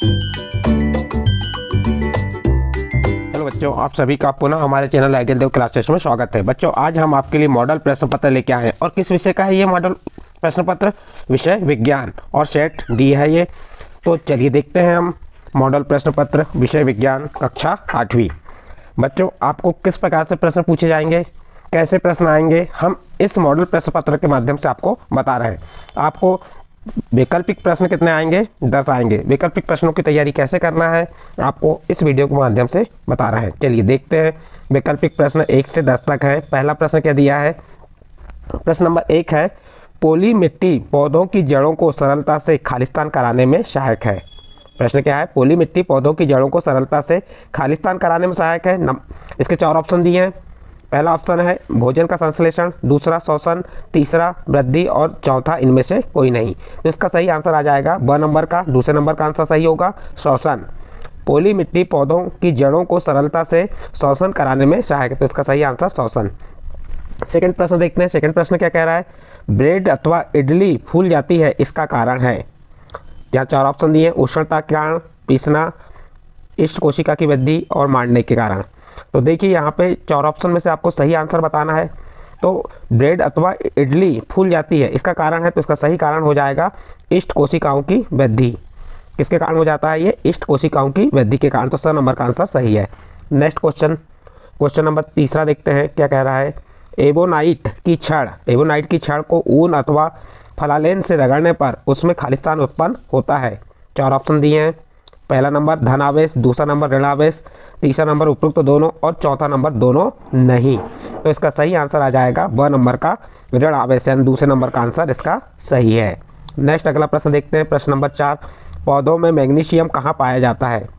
Hello बच्चों, आप सभी का पुनः हमारे चैनल आइडियल देव क्लास टेस्ट में स्वागत है। बच्चों, आज हम आपके लिए मॉडल प्रश्न पत्र लेके आए हैं। और किस विषय का है ये मॉडल प्रश्न पत्र? विषय विज्ञान और सेट डी है ये। तो चलिए देखते हैं हम मॉडल प्रश्न पत्र विषय विज्ञान कक्षा 8वीं। बच्चों, आपको किस प्रकार से प्रश्न पूछे जाएंगे, कैसे प्रश्न आएंगे, हम इस मॉडल प्रश्न पत्र के माध्यम से आपको बता रहे हैं। आपको वैकल्पिक प्रश्न कितने आएंगे? 10 आएंगे। वैकल्पिक प्रश्नों की तैयारी कैसे करना है आपको इस वीडियो के माध्यम से बता रहे हैं। चलिए देखते हैं। वैकल्पिक प्रश्न 1 से 10 तक है। पहला प्रश्न क्या दिया है? प्रश्न नंबर 1 है, पोली मिट्टी पौधों की जड़ों को सरलता से खालिस्तान कराने में सहायक है। प्रश्न क्या है? पोली मिट्टी पौधों की जड़ों को सरलता से खालिस्तान कराने में सहायक है। इसके 4 ऑप्शन दिए हैं। पहला ऑप्शन है भोजन का संश्लेषण, दूसरा शोषण, तीसरा वृद्धि और चौथा इनमें से कोई नहीं। तो इसका सही आंसर आ जाएगा ब नंबर का। दूसरे नंबर का आंसर सही होगा शोषण। पोली मिट्टी पौधों की जड़ों को सरलता से शोषण कराने में सहायक है। तो इसका सही आंसर शोषण। सेकंड प्रश्न देखते हैं। सेकंड प्रश्न क्या कह रहा है? ब्रेड अथवा इडली फूल जाती है, इसका कारण है। यहाँ 4 ऑप्शन दिए हैं। उष्णता के कारण, पीसना, इष्ट कोशिका की वृद्धि और मारने के कारण। तो देखिए यहाँ पे 4 ऑप्शन में से आपको सही आंसर बताना है। तो ब्रेड अथवा इडली फूल जाती है, इसका कारण है। तो इसका सही कारण हो जाएगा इष्ट कोशिकाओं की वृद्धि। किसके कारण हो जाता है ये? इष्ट कोशिकाओं की वृद्धि के कारण। तो स नंबर का आंसर सही है। नेक्स्ट क्वेश्चन, क्वेश्चन नंबर तीसरा देखते हैं क्या कह रहा है। एबोनाइट की छड़ को ऊन अथवा फलालेन से रगड़ने पर उसमें खालिस्तान उत्पन्न होता है। 4 ऑप्शन दिए हैं। पहला नंबर धनावेश, दूसरा नंबर ऋणावेश, तीसरा नंबर उपयुक्त दोनों और चौथा नंबर दोनों नहीं। तो इसका सही आंसर आ जाएगा ब नंबर का ऋणावेश, यानी दूसरे नंबर का आंसर इसका सही है। नेक्स्ट अगला प्रश्न देखते हैं। प्रश्न नंबर 4, पौधों में मैग्नीशियम कहाँ पाया जाता है?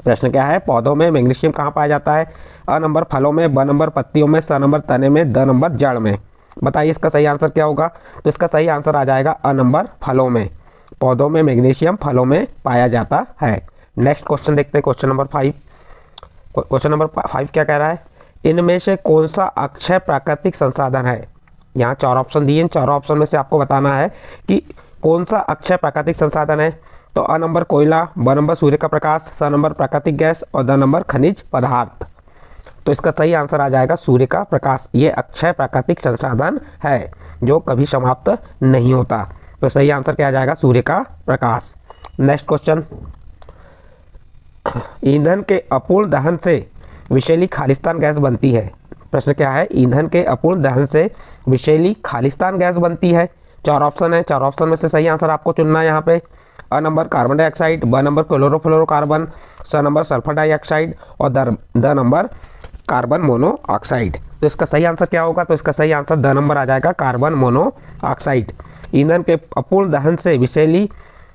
प्रश्न क्या है? पौधों में मैग्नीशियम कहाँ पाया जाता है? अ नंबर फलों में, ब नंबर पत्तियों में, स नंबर तने में, द नंबर जड़ में। बताइए इसका सही आंसर क्या होगा? तो इसका सही आंसर आ जाएगा अ नंबर फलों में। पौधों में मैग्नीशियम फलों में पाया जाता है। नेक्स्ट क्वेश्चन देखते हैं। Question number 5। क्वेश्चन नंबर 5 क्या कह रहा है? इनमें से कौन सा अक्षय प्राकृतिक संसाधन है? यहाँ 4 ऑप्शन दिए हैं। 4 ऑप्शन में से आपको बताना है कि कौन सा अक्षय प्राकृतिक संसाधन है। तो अ नंबर कोयला, ब नंबर सूर्य का प्रकाश, स नंबर प्राकृतिक गैस और द नंबर खनिज पदार्थ। तो इसका सही आंसर आ जाएगा सूर्य का प्रकाश। ये अक्षय प्राकृतिक संसाधन है जो कभी समाप्त नहीं होता। तो सही आंसर क्या आ जाएगा? सूर्य का प्रकाश। नेक्स्ट क्वेश्चन, ईंधन के अपूर्ण दहन से विषैली खालिस्तान गैस बनती है। प्रश्न क्या है? ईंधन के अपूर्ण दहन से विषैली खालिस्तान गैस बनती है। 4 ऑप्शन है। 4 ऑप्शन में से सही आंसर आपको चुनना है यहाँ पे। अ नंबर कार्बन डाइऑक्साइड, ब नंबर क्लोरोफ्लोरोकार्बन, स नंबर सल्फर डाइऑक्साइड और द नंबर कार्बन मोनोऑक्साइड। तो इसका सही आंसर क्या होगा? तो इसका सही आंसर द नंबर आ जाएगा कार्बन मोनोऑक्साइड। ईंधन के अपूर्ण दहन से विषैली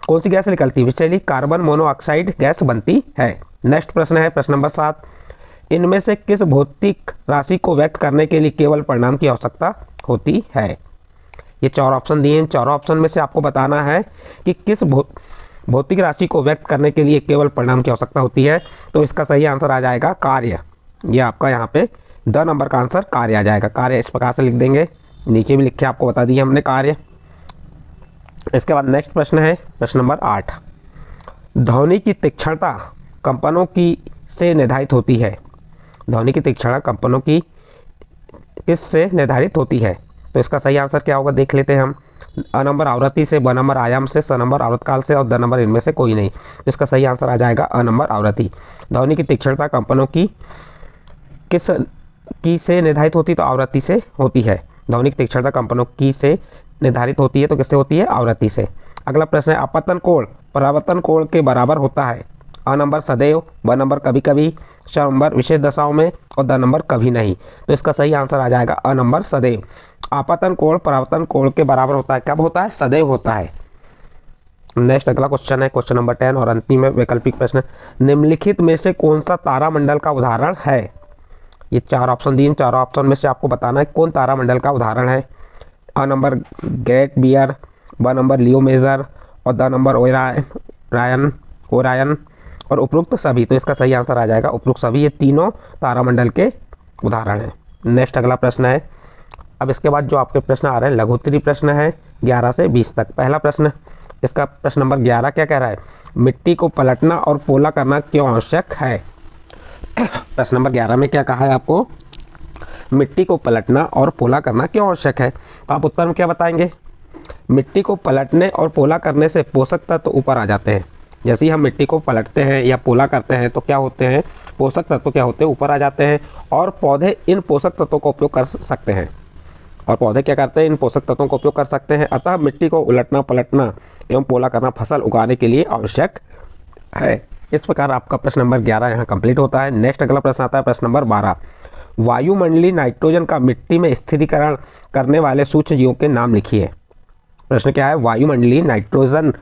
कौन सी गैस निकलती है? विषैली कार्बन मोनोऑक्साइड गैस बनती है। नेक्स्ट प्रश्न है प्रश्न नंबर 7, इनमें से किस भौतिक राशि को व्यक्त करने के लिए केवल परिमाण की आवश्यकता होती है? ये 4 ऑप्शन दिए हैं। 4 ऑप्शन में से आपको बताना है कि किस भौतिक राशि को व्यक्त करने के लिए केवल परिमाण की आवश्यकता होती है। तो इसका सही आंसर आ जाएगा कार्य। ये आपका यहाँ पे द नंबर का आंसर कार्य आ जाएगा। कार्य इस प्रकार से लिख देंगे, नीचे भी लिख के आपको बता दिया हमने कार्य। इसके बाद नेक्स्ट प्रश्न है प्रश्न नंबर 8, ध्वनि की तीक्ष्णता कंपनों की से निर्धारित होती है। ध्वनि की तीक्ष्णता कंपनों की किस से निर्धारित होती है? तो इसका सही आंसर क्या होगा देख लेते हैं हम। अ नंबर आवृत्ति से, ब नंबर आयाम से, स नंबर आवृतकाल से और द नंबर इनमें से कोई नहीं। तो इसका सही आंसर आ जाएगा अ नंबर आवृत्ति। ध्वनि की तीक्ष्णता कंपनों की किस की से निर्धारित होती? तो आवृत्ति से होती है। ध्वनि की तीक्ष्णता कंपनों की से निर्धारित होती है। तो किससे होती है? आवृत्ति से। अगला प्रश्न है, अपतन कोण परावर्तन कोण के बराबर होता है। अ नंबर सदैव, ब नंबर कभी कभी, स नंबर विशेष दशाओं में और द नंबर कभी नहीं। तो इसका सही आंसर आ जाएगा अ नंबर सदैव। आपतन कोण परावर्तन कोण के बराबर होता है। कब होता है? सदैव होता है। नेक्स्ट अगला क्वेश्चन है क्वेश्चन नंबर 10 और अंतिम है वैकल्पिक प्रश्न, निम्नलिखित में से कौन सा तारामंडल का उदाहरण है? ये 4 ऑप्शन दिए। 4 ऑप्शन में से आपको बताना है कौन तारामंडल का उदाहरण है। अ नंबर ग्रेट बियर, ब नंबर लियो मेजर और द नंबर ओरायन और उपरोक्त सभी। तो इसका सही आंसर आ जाएगा उपरोक्त सभी। ये तीनों तारामंडल के उदाहरण हैं। नेक्स्ट अगला प्रश्न है। अब इसके बाद जो आपके प्रश्न आ रहे हैं लघुत्तरी प्रश्न है 11 से 20 तक। पहला प्रश्न, इसका प्रश्न नंबर 11 क्या कह रहा है? मिट्टी को पलटना और पोला करना क्यों आवश्यक है? प्रश्न नंबर 11 में क्या कहा है आपको? मिट्टी को पलटना और पोला करना क्यों आवश्यक है? तो आप उत्तर में क्या बताएंगे? मिट्टी को पलटने और पोला करने से पोषक तत्व ऊपर आ जाते हैं। जैसे ही हम मिट्टी को पलटते हैं या पोला करते हैं तो क्या होते हैं? पोषक तत्व क्या होते हैं? ऊपर आ जाते हैं और पौधे इन पोषक तत्वों का उपयोग कर सकते हैं। और पौधे क्या करते हैं? इन पोषक तत्वों का उपयोग कर सकते हैं। अतः मिट्टी को उलटना, पलटना एवं पोला करना फसल उगाने के लिए आवश्यक है। इस प्रकार आपका प्रश्न नंबर 11 यहाँ कंप्लीट होता है। नेक्स्ट अगला प्रश्न आता है प्रश्न नंबर 12। वायुमंडलीय नाइट्रोजन का मिट्टी में स्थिरीकरण करने वाले सूक्ष्म जीवों के नाम लिखिए। प्रश्न क्या है? वायुमंडलीय नाइट्रोजन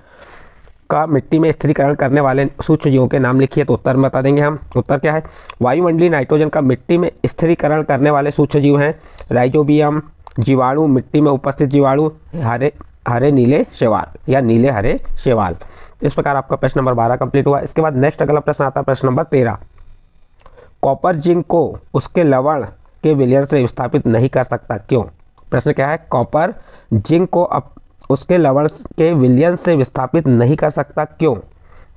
का मिट्टी में स्थिरीकरण करने वाले सूक्ष्म जीवों के नाम लिखिए। तो उत्तर में बता देंगे हम। उत्तर क्या है? वायुमंडलीय नाइट्रोजन का मिट्टी में स्थिरीकरण करने वाले सूक्ष्म जीव हैं राइजोबियम, जीवाणु, मिट्टी में उपस्थित जीवाणु, हरे नीले शैवाल या नीले हरे शैवाल। इस प्रकार आपका प्रश्न नंबर 12 कंप्लीट हुआ। इसके बाद नेक्स्ट अगला प्रश्न आता है प्रश्न नंबर 13। कॉपर जिंक को उसके लवण के विलयन से विस्थापित नहीं कर सकता, क्यों? प्रश्न क्या है? कॉपर जिंक को उसके लवण के विलयन से विस्थापित नहीं कर सकता, क्यों?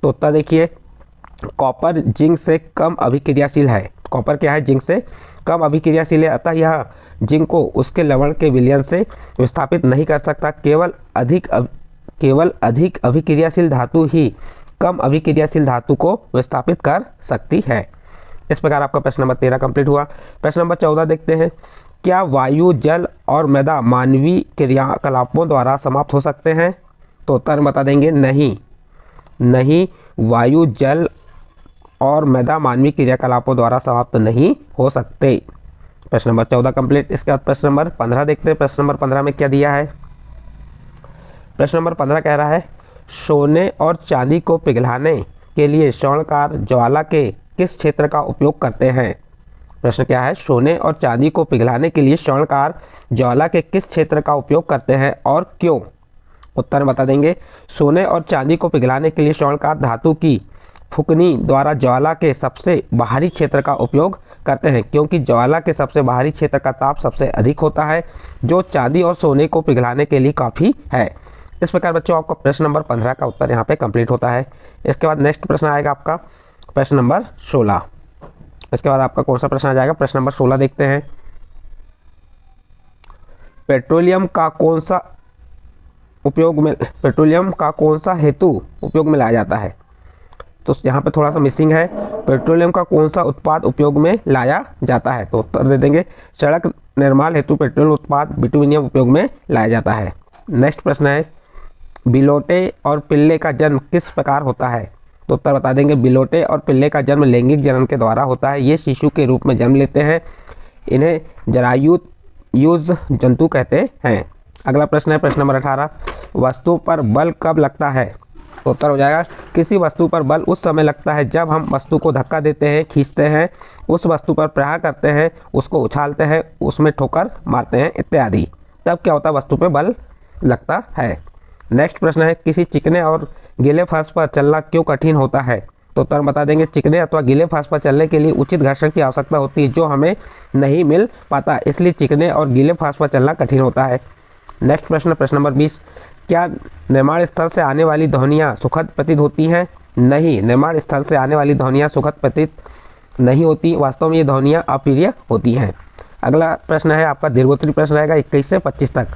तो उत्तर देखिए, कॉपर जिंक से कम अभिक्रियाशील है। कॉपर क्या है? जिंक से कम अभिक्रियाशील है, अतः यह जिंक को उसके लवण के विलयन से विस्थापित नहीं कर सकता। केवल अधिक अभिक्रियाशील धातु ही कम अभिक्रियाशील धातु को विस्थापित कर सकती है। इस प्रकार आपका प्रश्न नंबर 13 कंप्लीट हुआ। प्रश्न नंबर 14 देखते हैं। क्या वायु, जल और मृदा मानवीय क्रियाकलापों द्वारा समाप्त हो सकते हैं? तो उत्तर बता देंगे नहीं, वायु, जल और मृदा मानवीय क्रियाकलापों द्वारा समाप्त नहीं हो सकते। प्रश्न नंबर 14 कंप्लीट। इसके बाद प्रश्न नंबर 15 देखते हैं। प्रश्न नंबर 15 में क्या दिया है? प्रश्न नंबर 15 कह रहा है, सोने और चांदी को पिघलाने के लिए स्वर्णकार ज्वाला के किस क्षेत्र का उपयोग करते हैं? प्रश्न क्या है? सोने और चांदी को पिघलाने के लिए स्वर्णकार ज्वाला के किस क्षेत्र का उपयोग करते हैं और क्यों? उत्तर बता देंगे। सोने और चांदी को पिघलाने के लिए स्वर्णकार धातु की फुकनी द्वारा ज्वाला के सबसे बाहरी क्षेत्र का उपयोग करते हैं, क्योंकि ज्वाला के सबसे बाहरी क्षेत्र का ताप सबसे अधिक होता है, जो चांदी और सोने को पिघलाने के लिए काफ़ी है। इस प्रकार बच्चों आपका प्रश्न नंबर 15 का उत्तर यहाँ पे कंप्लीट होता है। इसके बाद नेक्स्ट प्रश्न आएगा आपका प्रश्न नंबर 16। इसके बाद आपका कौन सा प्रश्न आ जाएगा? प्रश्न नंबर 16 देखते हैं। पेट्रोलियम का कौन सा हेतु उपयोग में लाया जाता है? तो यहाँ पे थोड़ा सा मिसिंग है। पेट्रोलियम का कौन सा उत्पाद उपयोग में लाया जाता है? तो उत्तर दे देंगे, सड़क निर्माण हेतु पेट्रोलियम उत्पाद बिटुमिनियम उपयोग में लाया जाता है। नेक्स्ट प्रश्न है, बिलोटे और पिल्ले का जन्म किस प्रकार होता है? तो उत्तर बता देंगे, बिलोटे और पिल्ले का जन्म लैंगिक जनन के द्वारा होता है। ये शिशु के रूप में जन्म लेते हैं। इन्हें जरायुज जंतु कहते हैं। अगला प्रश्न है प्रश्न नंबर 18। वस्तु पर बल कब लगता है? तो उत्तर हो जाएगा, किसी वस्तु पर बल उस समय लगता है जब हम वस्तु को धक्का देते हैं, खींचते हैं, उस वस्तु पर प्रहार करते हैं, उसको उछालते हैं, उसमें ठोकर मारते हैं इत्यादि। तब क्या होता है? वस्तु पर बल लगता है। नेक्स्ट प्रश्न है, किसी चिकने और गीले फर्श पर चलना क्यों कठिन होता है? तो उत्तर बता देंगे, चिकने अथवा गीले फर्श पर चलने के लिए उचित घर्षण की आवश्यकता होती है, जो हमें नहीं मिल पाता, इसलिए चिकने और गीले फर्श पर चलना कठिन होता है। नेक्स्ट प्रश्न प्रश्न नंबर 20। क्या निर्माण स्थल से आने वाली ध्वनियाँ सुखद प्रतीत होती हैं? नहीं, निर्माण स्थल से आने वाली ध्वनियाँ सुखद प्रतीत नहीं होती। वास्तव में ये ध्वनियाँ अप्रिय होती हैं। अगला प्रश्न है आपका दीर्घोत्तरी प्रश्न रहेगा 21 से 25 तक।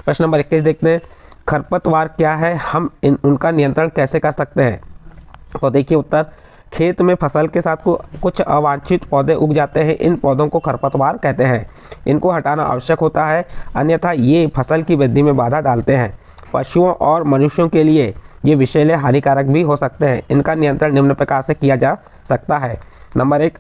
प्रश्न नंबर 21 देखते हैं, खरपतवार क्या है, हम उनका नियंत्रण कैसे कर सकते हैं? तो देखिए उत्तर, खेत में फसल के साथ कुछ अवांछित पौधे उग जाते हैं, इन पौधों को खरपतवार कहते हैं। इनको हटाना आवश्यक होता है, अन्यथा ये फसल की वृद्धि में बाधा डालते हैं। पशुओं और मनुष्यों के लिए ये विषैले हानिकारक भी हो सकते हैं। इनका नियंत्रण निम्न प्रकार से किया जा सकता है। नंबर 1,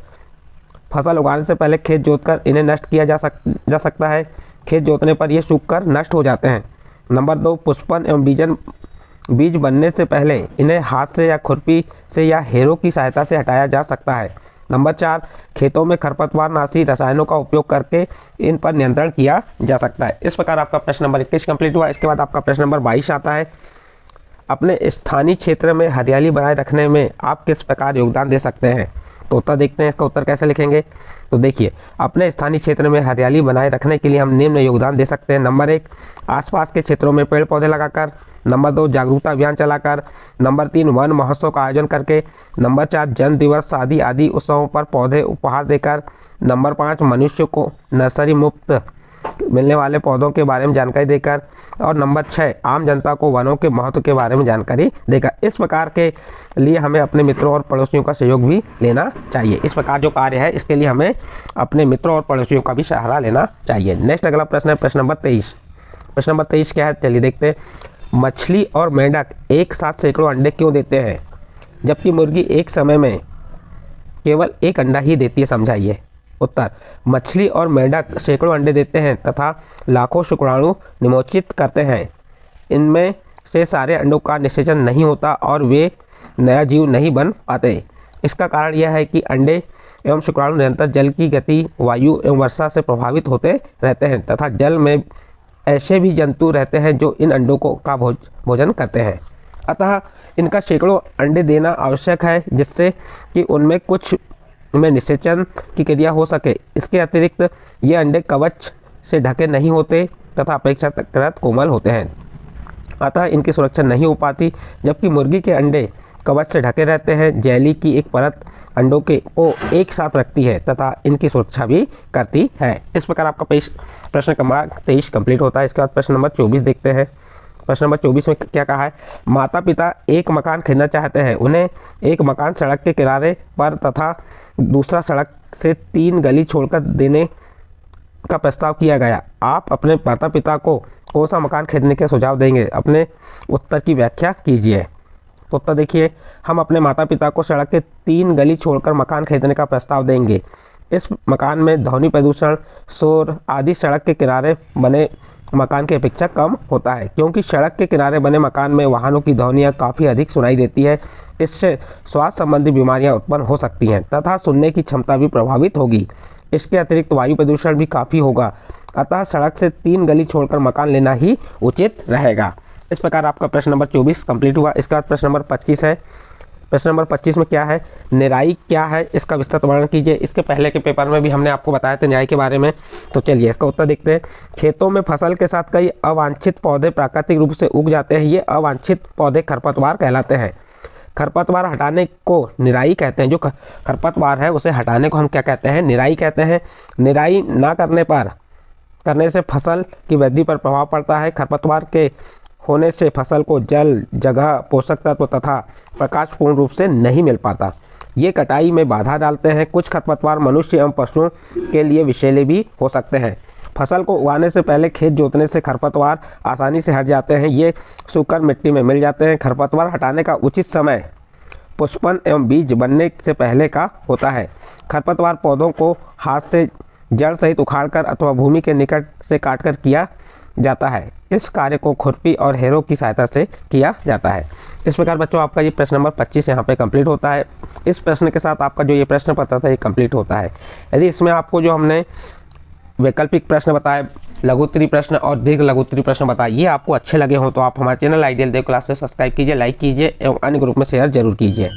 फसल उगाने से पहले खेत जोतकर इन्हें नष्ट किया जा सकता है। खेत जोतने पर ये सूखकर नष्ट हो जाते हैं। नंबर 2, पुष्पन एवं बीज बनने से पहले इन्हें हाथ से या खुरपी से या हेरों की सहायता से हटाया जा सकता है। नंबर 4, खेतों में खरपतवार नाशी रसायनों का उपयोग करके इन पर नियंत्रण किया जा सकता है। इस प्रकार आपका प्रश्न नंबर 21 कंप्लीट हुआ। इसके बाद आपका प्रश्न नंबर 22 आता है, अपने स्थानीय क्षेत्र में हरियाली बनाए रखने में आप किस प्रकार योगदान दे सकते हैं? तो उत्तर देखते हैं, इसका उत्तर कैसे लिखेंगे। तो देखिए, अपने स्थानीय क्षेत्र में हरियाली बनाए रखने के लिए हम निम्न योगदान दे सकते हैं। नंबर 1, आसपास के क्षेत्रों में पेड़ पौधे लगाकर। नंबर 2 जागरूकता अभियान चलाकर, नंबर 3 वन महोत्सव का आयोजन करके, नंबर 4 जन्म दिवस, शादी आदि उत्सवों पर पौधे उपहार देकर, नंबर 5 मनुष्य को नर्सरी मुफ्त मिलने वाले पौधों के बारे में जानकारी देकर, और नंबर 6 आम जनता को वनों के महत्व के बारे में जानकारी देकर। इस प्रकार के लिए हमें अपने मित्रों और पड़ोसियों का सहयोग भी लेना चाहिए। इस प्रकार जो कार्य है इसके लिए हमें अपने मित्रों और पड़ोसियों का भी सहारा लेना चाहिए। नेक्स्ट अगला प्रश्न है प्रश्न नंबर 23। प्रश्न नंबर 23 क्या है, चलिए देखते हैं। मछली और मेंढक एक साथ सैकड़ों अंडे क्यों देते हैं, जबकि मुर्गी एक समय में केवल एक अंडा ही देती है, समझाइए। उत्तर, मछली और मेंढक सैकड़ों अंडे देते हैं तथा लाखों शुक्राणु निमोचित करते हैं। इनमें से सारे अंडों का निषेचन नहीं होता और वे नया जीव नहीं बन पाते। इसका कारण यह है कि अंडे एवं शुक्राणु निरंतर जल की गति, वायु एवं वर्षा से प्रभावित होते रहते हैं तथा जल में ऐसे भी जंतु रहते हैं जो इन अंडों का भोजन करते हैं। अतः इनका सैकड़ों अंडे देना आवश्यक है, जिससे कि उनमें कुछ में निषेचन की क्रिया हो सके। इसके अतिरिक्त ये अंडे कवच से ढके नहीं होते तथा अपेक्षाकृत कोमल होते हैं, अतः इनकी सुरक्षा नहीं हो पाती, जबकि मुर्गी के अंडे कवच से ढके रहते हैं। जेली की एक परत अंडों को एक साथ रखती है तथा इनकी सुरक्षा भी करती है। इस प्रकार आपका प्रश्न क्रमांक 23 कंप्लीट होता है। इसके बाद प्रश्न नंबर 24 देखते हैं। प्रश्न नंबर 24 में क्या कहा है, माता पिता एक मकान खरीदना चाहते हैं। उन्हें एक मकान सड़क के किनारे पर तथा दूसरा सड़क से 3 गली छोड़कर देने का प्रस्ताव किया गया। आप अपने माता पिता को कौन सा मकान खरीदने के सुझाव देंगे, अपने उत्तर की व्याख्या कीजिए। तो उत्तर देखिए, हम अपने माता पिता को सड़क के 3 गली छोड़कर मकान खरीदने का प्रस्ताव देंगे। इस मकान में ध्वनि प्रदूषण, शोर आदि सड़क के किनारे बने मकान की अपेक्षा कम होता है, क्योंकि सड़क के किनारे बने मकान में वाहनों की ध्वनियाँ काफ़ी अधिक सुनाई देती है। इससे स्वास्थ्य संबंधी बीमारियां उत्पन्न हो सकती हैं तथा सुनने की क्षमता भी प्रभावित होगी। इसके अतिरिक्त वायु प्रदूषण भी काफ़ी होगा, अतः सड़क से 3 गली छोड़कर मकान लेना ही उचित रहेगा। इस प्रकार आपका प्रश्न नंबर 24 कंप्लीट हुआ। इसके बाद प्रश्न नंबर 25 है। प्रश्न नंबर 25 में क्या है, निराई क्या है, इसका विस्तृत वर्णन कीजिए। इसके पहले के पेपर में भी हमने आपको बताया था निराई के बारे में। तो चलिए इसका उत्तर देखते हैं। खेतों में फसल के साथ कई अवांछित पौधे प्राकृतिक रूप से उग जाते हैं। ये अवांछित पौधे खरपतवार कहलाते हैं। खरपतवार हटाने को निराई कहते हैं। जो खरपतवार है उसे हटाने को हम क्या कहते हैं, निराई कहते हैं। निराई ना करने से फसल की वृद्धि पर प्रभाव पड़ता है। खरपतवार के होने से फसल को जल, जगह, पोषक तत्व तथा प्रकाश पूर्ण रूप से नहीं मिल पाता। ये कटाई में बाधा डालते हैं। कुछ खरपतवार मनुष्य एवं पशुओं के लिए विषैले भी हो सकते हैं। फसल को उगाने से पहले खेत जोतने से खरपतवार आसानी से हट जाते हैं। ये सूखकर मिट्टी में मिल जाते हैं। खरपतवार हटाने का उचित समय पुष्पन एवं बीज बनने से पहले का होता है। खरपतवार पौधों को हाथ से जड़ सहित उखाड़कर अथवा भूमि के निकट से काटकर किया जाता है। इस कार्य को खुरपी और हेरों की सहायता से किया जाता है। इस प्रकार बच्चों आपका ये प्रश्न नंबर 25 यहाँ पे कंप्लीट होता है। इस प्रश्न के साथ आपका जो ये प्रश्न पत्र था ये कंप्लीट होता है। यदि इसमें आपको जो हमने वैकल्पिक प्रश्न बताए, लघुत्तरी प्रश्न और दीर्घ लघुत्तरी प्रश्न बताए, ये आपको अच्छे लगे हो तो आप हमारे चैनल आइडियल देव क्लासेस सब्सक्राइब कीजिए, लाइक कीजिए एवं अन्य ग्रुप में शेयर जरूर कीजिए।